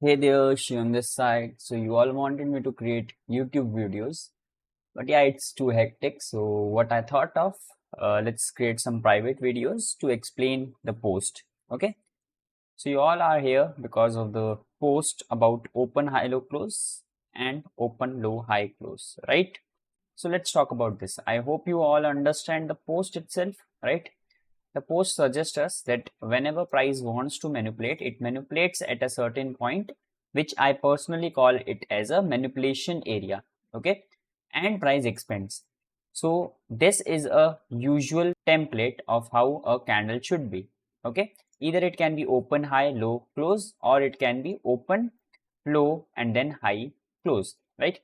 Hey there, she on this side. So you all wanted me to create YouTube videos, but yeah, it's too hectic. So what I thought of, let's create some private videos to explain the post. Okay. So you all are here because of the post about open high low close and open low high close, right? So let's talk about this. I hope you all understand the post itself, right? The post suggests us that whenever price wants to manipulate, it manipulates at a certain point, which I personally call it as a manipulation area, okay? And price expands. So this is a usual template of how a candle should be, okay? Either it can be open, high, low, close, or it can be open, low, and then high, close, right?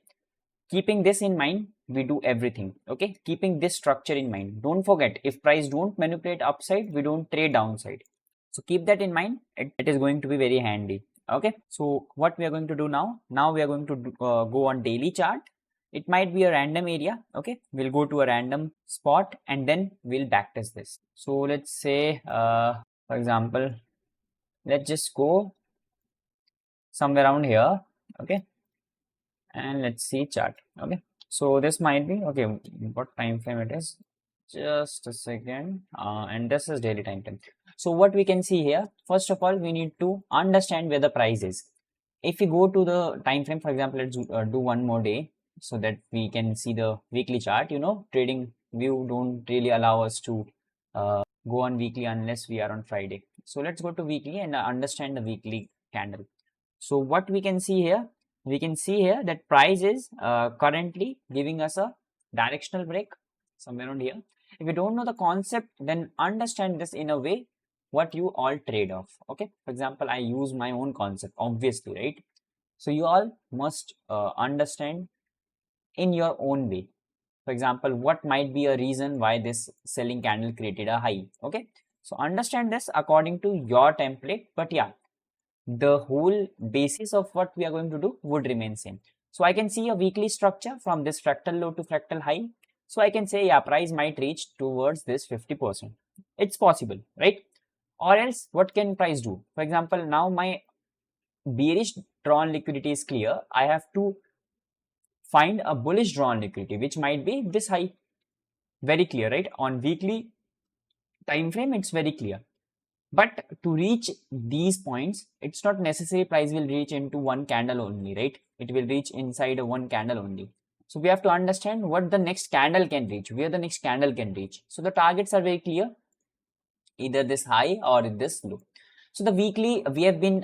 Keeping this in mind, we do everything. Okay, keeping this structure in mind, don't forget, if price don't manipulate upside, we don't trade downside. So keep that in mind. It is going to be very handy. Okay, so what we are going to do now we are going to go on daily chart. It might be a random area. Okay, we'll go to a random spot and then we'll backtest this. So let's say for example, let's just go somewhere around here. Okay, and let's see chart. Okay, so this might be okay. What time frame it is? Just a second. And this is daily time frame. So what we can see here, first of all, we need to understand where the price is. If we go to the time frame, for example, let's do one more day so that we can see the weekly chart. You know, trading view don't really allow us to go on weekly unless we are on Friday. So let's go to weekly and understand the weekly candle. So what we can see here, we can see here that price is currently giving us a directional break somewhere around here. If you don't know the concept, then understand this in a way what you all trade off. Okay, for example, I use my own concept, obviously, right? So you all must understand in your own way. For example, what might be a reason why this selling candle created a high. Okay, so understand this according to your template. But yeah, the whole basis of what we are going to do would remain same. So I can see a weekly structure from this fractal low to fractal high. So I can say, yeah, price might reach towards this 50%. It's possible, right? Or else what can price do? For example, now my bearish drawn liquidity is clear. I have to find a bullish drawn liquidity, which might be this high. Very clear, right? On weekly time frame, it's very clear. But to reach these points, it's not necessary price will reach into one candle only, right? It will reach inside a one candle only. So we have to understand what the next candle can reach, where the next candle can reach. So the targets are very clear, either this high or this low. So the weekly, we have been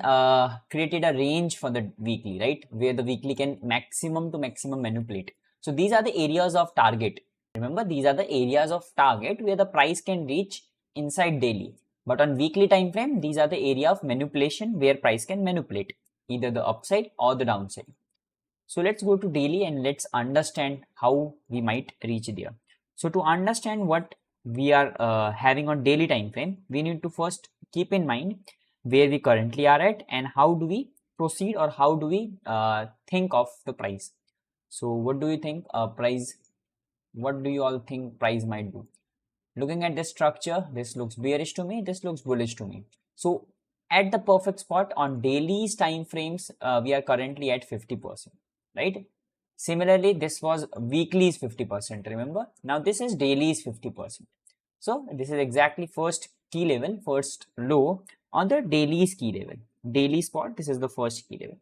created a range for the weekly, right? Where the weekly can maximum to maximum manipulate. So these are the areas of target. Remember, these are the areas of target where the price can reach inside daily. But on weekly time frame, these are the area of manipulation where price can manipulate either the upside or the downside. So let's go to daily and let's understand how we might reach there. So to understand what we are having on daily time frame, we need to first keep in mind where we currently are at and how do we proceed or how do we think of the price. So what do you think price, what do you all think price might do? Looking at this structure, this looks bearish to me, this looks bullish to me. So at the perfect spot on daily's time frames, we are currently at 50%, right? Similarly, this was weekly's 50%, remember? Now this is daily's 50%. So this is exactly first key level, first low on the daily's key level. Daily spot, this is the first key level.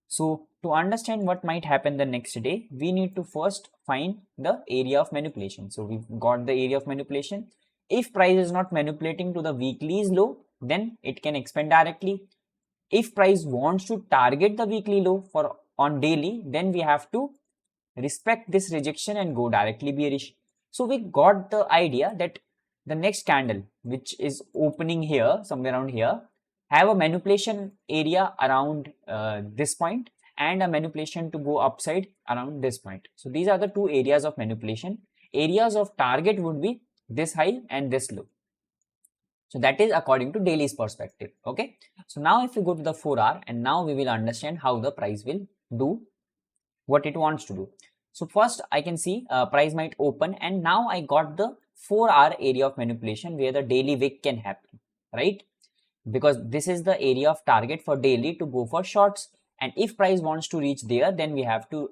So to understand what might happen the next day, we need to first find the area of manipulation. So we've got the area of manipulation. If price is not manipulating to the weekly's low, then it can expand directly. If price wants to target the weekly low for on daily, then we have to respect this rejection and go directly bearish. So we got the idea that the next candle, which is opening here, somewhere around here, have a manipulation area around this point and a manipulation to go upside around this point. So these are the two areas of manipulation. Areas of target would be this high and this low. So that is according to daily's perspective. Okay. So now if we go to the 4-hour and now we will understand how the price will do what it wants to do. So first I can see price might open and now I got the 4-hour area of manipulation where the daily wick can happen, right? because this is the area of target for daily to go for shorts. And if price wants to reach there, then we have to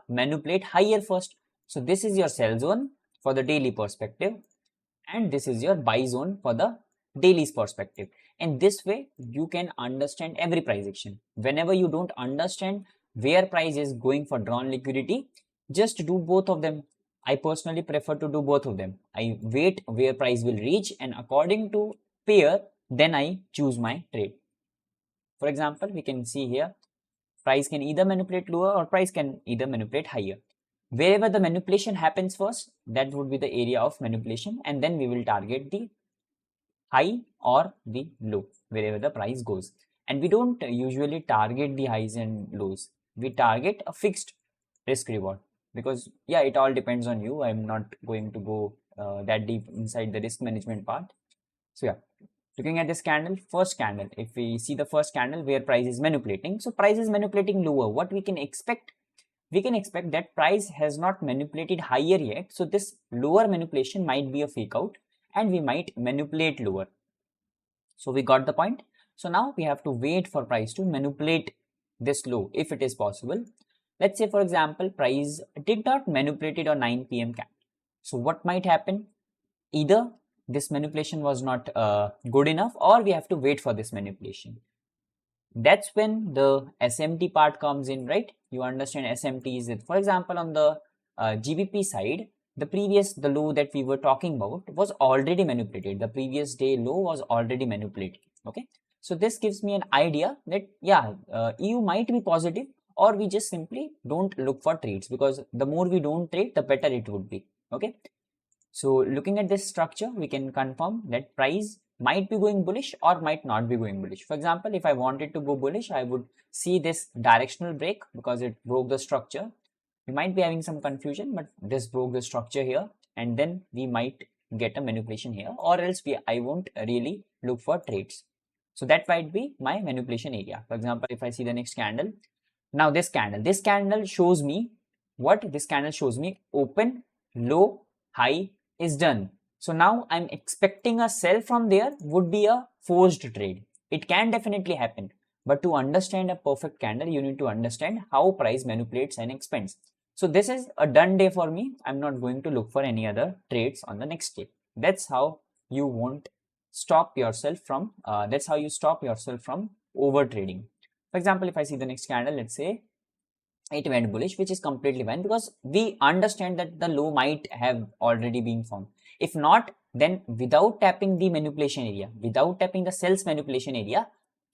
manipulate higher first. So this is your sell zone for the daily perspective, and this is your buy zone for the daily's perspective. And this way you can understand every price action. Whenever you don't understand where price is going for drawn liquidity, just do both of them. I personally prefer to do both of them. I wait where price will reach, and according to pair, then I choose my trade. For example, we can see here, price can either manipulate lower or price can either manipulate higher. Wherever the manipulation happens first, that would be the area of manipulation, and then we will target the high or the low wherever the price goes. And we don't usually target the highs and lows. We target a fixed risk reward, because yeah, it all depends on you. I'm not going to go that deep inside the risk management part. So yeah, looking at this candle, first candle, if we see the first candle where price is manipulating, so price is manipulating lower. What we can expect? We can expect that price has not manipulated higher yet. So this lower manipulation might be a fake out, and we might manipulate lower. So we got the point. So now we have to wait for price to manipulate this low if it is possible. Let's say, for example, price did not manipulate it on 9 p.m. candle. So what might happen? Either this manipulation was not good enough, or we have to wait for this manipulation. That's when the SMT part comes in, right? You understand SMT is it. For example, on the GBP side, the low that we were talking about was already manipulated. The previous day low was already manipulated. Okay. So this gives me an idea that yeah, EU might be positive, or we just simply don't look for trades, because the more we don't trade, the better it would be. Okay. So looking at this structure, we can confirm that price might be going bullish or might not be going bullish. For example, if I wanted to go bullish, I would see this directional break because it broke the structure. We might be having some confusion, but this broke the structure here, and then we might get a manipulation here, or else I won't really look for trades. So that might be my manipulation area. For example, if I see the next candle, now this candle shows me what? This candle shows me open, low, high is done. So now I'm expecting a sell from there would be a forced trade. It can definitely happen. But to understand a perfect candle, you need to understand how price manipulates and expands. So this is a done day for me. I'm not going to look for any other trades on the next day. That's how you won't stop yourself from, that's how you stop yourself from over trading. For example, if I see the next candle, let's say it went bullish, which is completely fine, because we understand that the low might have already been formed. If not, then without tapping the manipulation area, without tapping the sells manipulation area,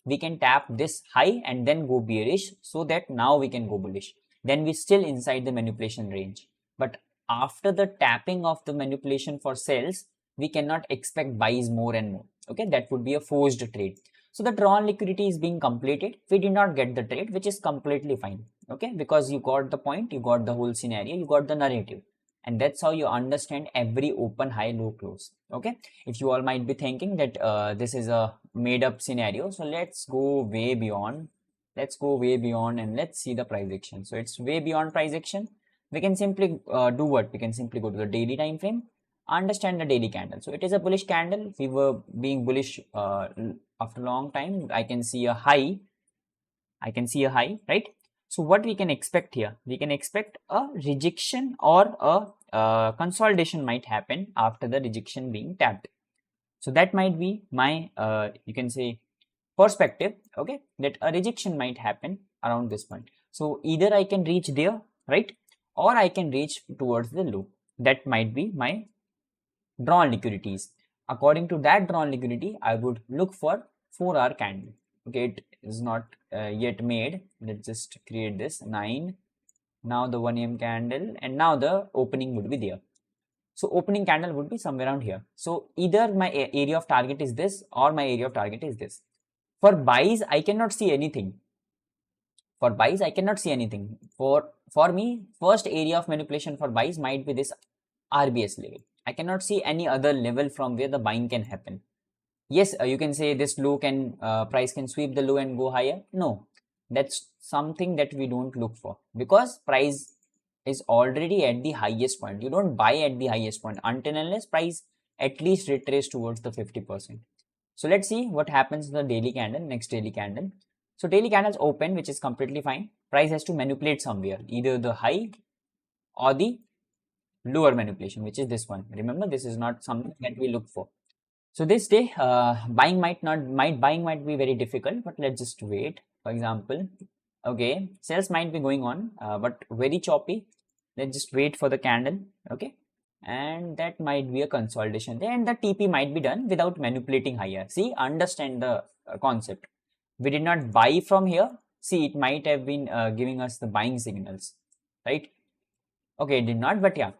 we can tap this high and then go bearish, so that now we can go bullish. Then we still inside the manipulation range. But after the tapping of the manipulation for sells, we cannot expect buys more and more. Okay, that would be a forced trade. So the drawn liquidity is being completed. We did not get the trade, which is completely fine. Okay, because you got the point, you got the whole scenario, you got the narrative. And that's how you understand every open, high, low, close. Okay, if you all might be thinking that this is a made up scenario, so let's go way beyond. Let's go way beyond and let's see the price action. So it's way beyond price action. We can simply do what? We can simply go to the daily time frame, understand the daily candle. So it is a bullish candle. We were being bullish after a long time. I can see a high. Right? So what we can expect here? We can expect a rejection or a consolidation might happen after the rejection being tapped. So that might be my, you can say, perspective, okay, that a rejection might happen around this point. So either I can reach there, right, or I can reach towards the low. That might be my drawn liquidities. According to that drawn liquidity, I would look for 4-hour candle. Okay, it is not yet made. Let's just create this 9. Now the 1 AM candle, and now the opening would be there. So opening candle would be somewhere around here. So either my area of target is this, or my area of target is this. For buys, I cannot see anything. For buys, I cannot see anything. For me, first area of manipulation for buys might be this RBS level. I cannot see any other level from where the buying can happen. Yes, you can say this low can, price can sweep the low and go higher. No, that's something that we don't look for, because price is already at the highest point. You don't buy at the highest point until unless price at least retrace towards the 50%. So let's see what happens in the daily candle, next daily candle. So daily candles open, which is completely fine. Price has to manipulate somewhere, either the high or the lower manipulation, which is this one. Remember, this is not something that we look for. So this day, buying might be very difficult, but let's just wait. For example, okay, sales might be going on, but very choppy. Let's just wait for the candle, okay, and that might be a consolidation there, and the TP might be done without manipulating higher. See, understand the concept. We did not buy from here. See, it might have been giving us the buying signals, right? Okay, it did not, but yeah,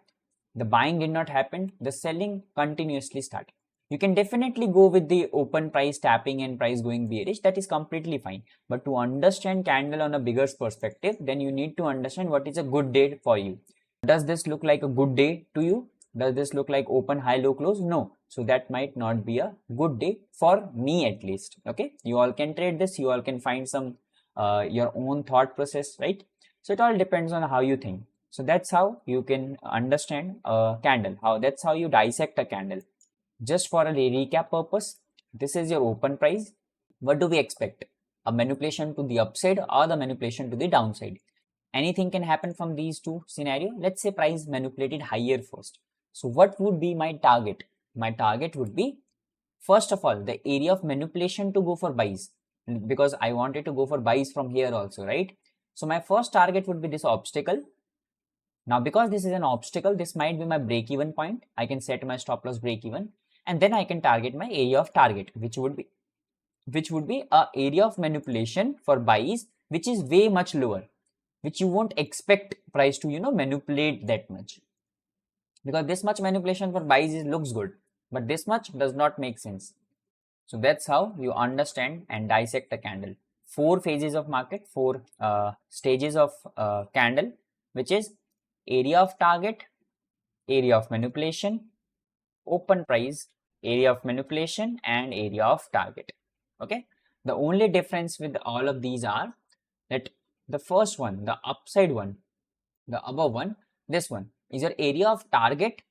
the buying did not happen. The selling continuously started. You can definitely go with the open price tapping and price going bearish. That is completely fine. But to understand candle on a bigger perspective, then you need to understand what is a good day for you. Does this look like a good day to you? Does this look like open, high, low, close? No. So that might not be a good day for me at least. Okay. You all can trade this. You all can find some your own thought process, right? So it all depends on how you think. So that's how you can understand a candle. That's how you dissect a candle. Just for a recap purpose, this is your open price. What do we expect? A manipulation to the upside or the manipulation to the downside? Anything can happen from these two scenarios. Let's say price manipulated higher first. So what would be my target? My target would be, first of all, the area of manipulation to go for buys, because I wanted to go for buys from here also, right? So my first target would be this obstacle. Now, because this is an obstacle, this might be my break-even point. I can set my stop loss break-even, and then I can target my area of target, which would be a area of manipulation for buys, which is way much lower, which you won't expect price to, manipulate that much. Because this much manipulation for buys looks good, but this much does not make sense. So that's how you understand and dissect a candle. 4 phases of market, 4 stages of candle, which is area of target, area of manipulation, open price, area of manipulation, and area of target. Okay. The only difference with all of these are that the first one, the upside one, the above one, this one is your area of target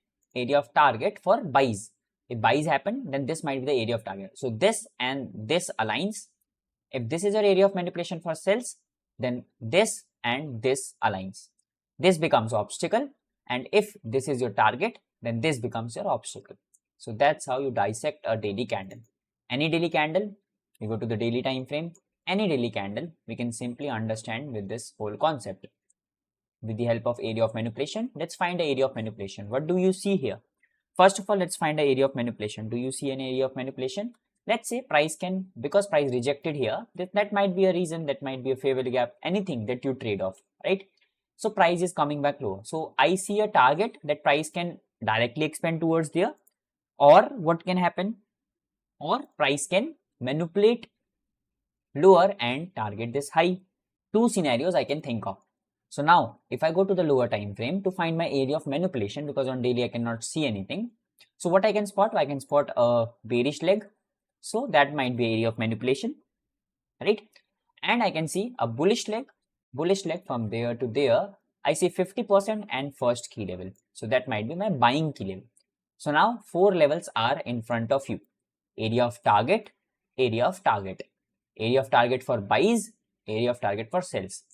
for buys. If buys happen, then this might be the area of target. So this and this aligns. If this is your area of manipulation for sales, then this and this aligns. This becomes obstacle, and if this is your target, then this becomes your obstacle. So that's how you dissect a daily candle. Any daily candle, you go to the daily time frame. Any daily candle, we can simply understand with this whole concept. With the help of area of manipulation, let's find the area of manipulation. What do you see here? First of all, let's find the area of manipulation. Do you see an area of manipulation? Let's say price can, because price rejected here, that might be a reason, that might be a fair value gap, anything that you trade off, right? So price is coming back lower. So I see a target that price can directly expand towards there, or what can happen? Or price can manipulate lower and target this high. 2 scenarios I can think of. So now if I go to the lower time frame to find my area of manipulation, because on daily I cannot see anything. So what I can spot? I can spot a bearish leg. So that might be area of manipulation, right? And I can see a bullish leg from there to there. I see 50% and first key level. So that might be my buying key level. So now 4 levels are in front of you. Area of target, area of target, area of target for buys, area of target for sells.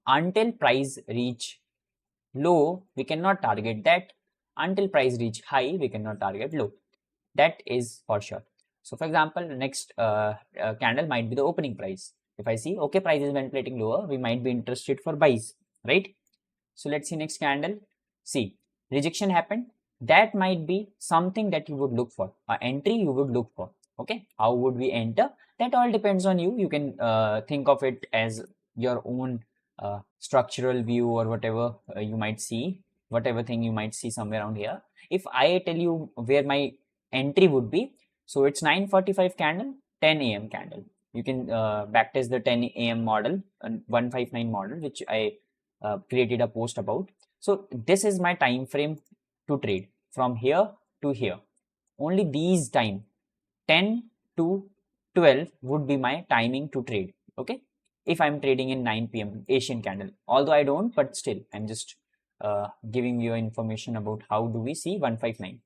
Until price reach low, we cannot target that. Until price reach high, we cannot target low. That is for sure. So for example, next candle might be the opening price. If I see, okay, price is manipulating lower, we might be interested for buys, right? So let's see next candle. See, rejection happened. That might be something that you would look for, an entry you would look for. Okay, how would we enter? That all depends on you. You can think of it as your own structural view, or whatever you might see, whatever thing you might see somewhere around here. If I tell you where my entry would be, so it's 9:45 candle, 10 a.m. candle. You can backtest the 10 a.m. model and 159 model, which I created a post about. So this is my time frame to trade from here to here. Only these time 10 to 12 would be my timing to trade. Okay, if I'm trading in 9 p.m. Asian candle, although I don't, but still I'm just giving you information about how do we see 159.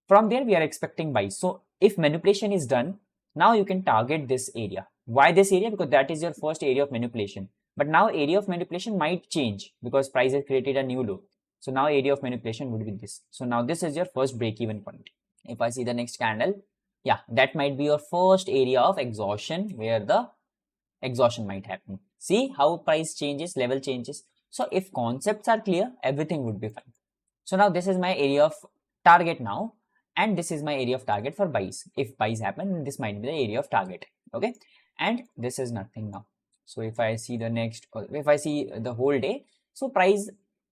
From there we are expecting buys. So if manipulation is done, Now you can target this area. Why this area? Because that is your first area of manipulation. But now area of manipulation might change because price has created a new low. So now area of manipulation would be this. So now this is your first break-even point. If I see the next candle, yeah, that might be your first area of exhaustion where the exhaustion might happen. See how price changes, level changes. So if concepts are clear, everything would be fine. So now this is my area of target now, and this is my area of target for buys. If buys happen, this might be the area of target. Okay, and this is nothing now. So if I see the next, if I see the whole day, so price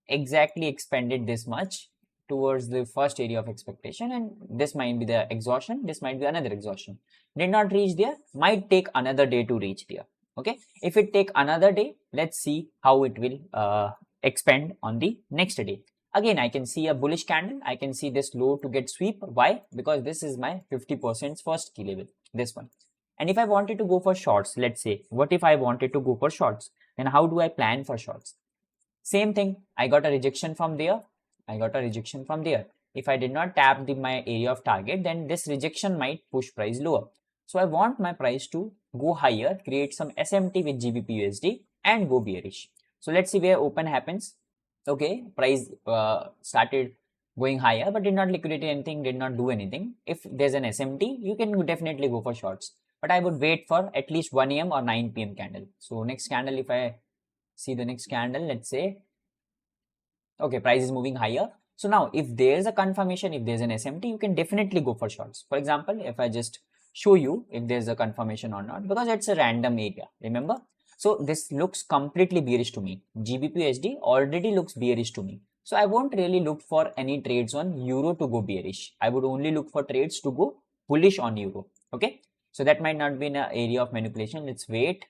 exactly expanded this much towards the first area of expectation, and this might be the exhaustion, this might be another exhaustion. Did not reach there, might take another day to reach there. Okay, if it take another day, let's see how it will expand on the next day. Again, I can see a bullish candle. I can see this low to get sweep. Why? Because this is my 50% first key level, this one. And if I wanted to go for shorts, let's say, what if I wanted to go for shorts? Then how do I plan for shorts? Same thing. I got a rejection from there. I got a rejection from there. If I did not tap my area of target, then this rejection might push price lower. So I want my price to go higher, create some SMT with GBP USD and go bearish. So let's see where open happens. Okay, price started going higher but did not liquidate anything, did not do anything. If there's an SMT, you can definitely go for shorts. But I would wait for at least 1 AM or 9 PM candle. So next candle, if I see the next candle, let's say, okay, price is moving higher. So now if there's a confirmation, if there's an SMT, you can definitely go for shorts. For example, if I just show you if there's a confirmation or not, because it's a random area, remember? So this looks completely bearish to me. GBP USD already looks bearish to me. So I won't really look for any trades on euro to go bearish. I would only look for trades to go bullish on euro. Okay. So that might not be an area of manipulation. Let's wait.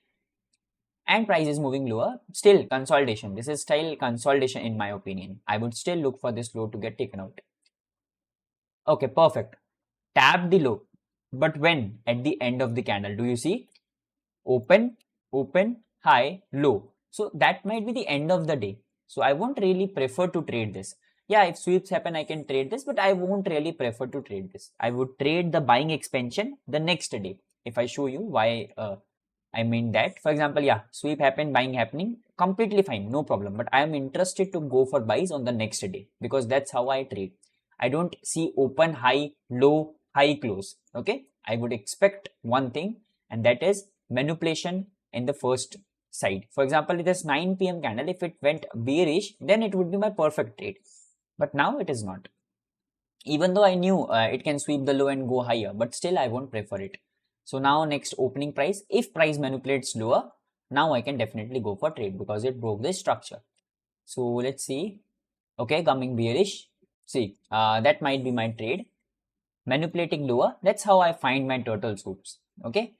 And price is moving lower. Still consolidation. This is still consolidation in my opinion. I would still look for this low to get taken out. Okay, perfect. Tap the low. But when? At the end of the candle. Do you see? Open, open, high, low. So that might be the end of the day. So I won't really prefer to trade this. Yeah, if sweeps happen, I can trade this, but I won't really prefer to trade this. I would trade the buying expansion the next day. If I show you why I mean that, for example, yeah, sweep happen, buying happening, completely fine, no problem. But I am interested to go for buys on the next day because that's how I trade. I don't see open, high, low, high, close. Okay, I would expect one thing, and that is manipulation in the first side. For example, this 9 PM candle, if it went bearish, then it would be my perfect trade. But now it is not. Even though I knew it can sweep the low and go higher, but still I won't prefer it. So now next opening price, if price manipulates lower, now I can definitely go for trade because it broke the structure. So let's see. Okay, coming bearish. See, that might be my trade. Manipulating lower, that's how I find my turtle swoops. Okay,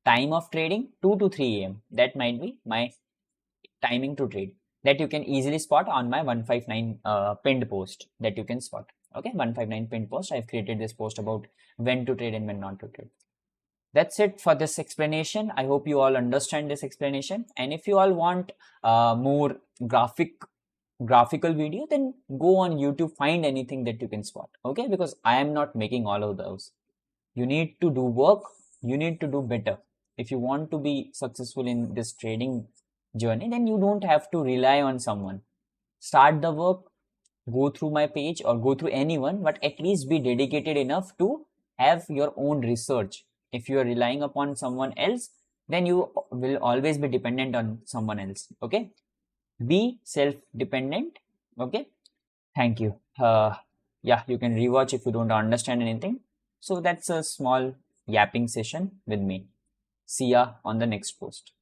time of trading 2 to 3 AM. That might be my timing to trade. That you can easily spot on my 159 pinned post that you can spot. Okay, 159 pinned post. I've created this post about when to trade and when not to trade. That's it for this explanation. I hope you all understand this explanation. And if you all want more graphical video, then go on YouTube, find anything that you can spot. Okay, because I am not making all of those. You need to do work. You need to do better. If you want to be successful in this trading journey, then you don't have to rely on someone. Start the work, go through my page or go through anyone, but at least be dedicated enough to have your own research. If you are relying upon someone else, then you will always be dependent on someone else. Okay, be self-dependent. Okay, thank you. Yeah, you can rewatch if you don't understand anything. So that's a small yapping session with me. See ya on the next post.